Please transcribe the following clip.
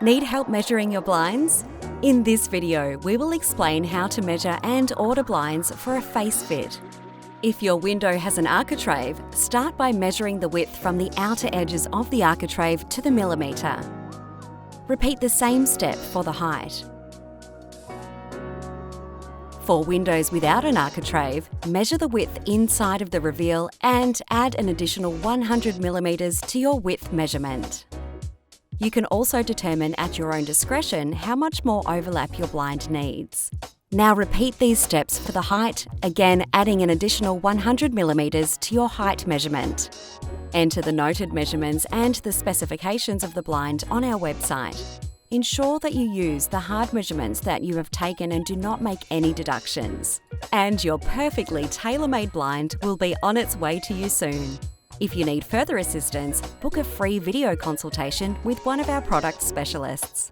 Need help measuring your blinds? In this video, we will explain how to measure and order blinds for a face fit. If your window has an architrave, start by measuring the width from the outer edges of the architrave to the millimetre. Repeat the same step for the height. For windows without an architrave, measure the width inside of the reveal and add an additional 100mm to your width measurement. You can also determine at your own discretion how much more overlap your blind needs. Now repeat these steps for the height, again adding an additional 100mm to your height measurement. Enter the noted measurements and the specifications of the blind on our website. Ensure that you use the hard measurements that you have taken and do not make any deductions. And your perfectly tailor-made blind will be on its way to you soon. If you need further assistance, book a free video consultation with one of our product specialists.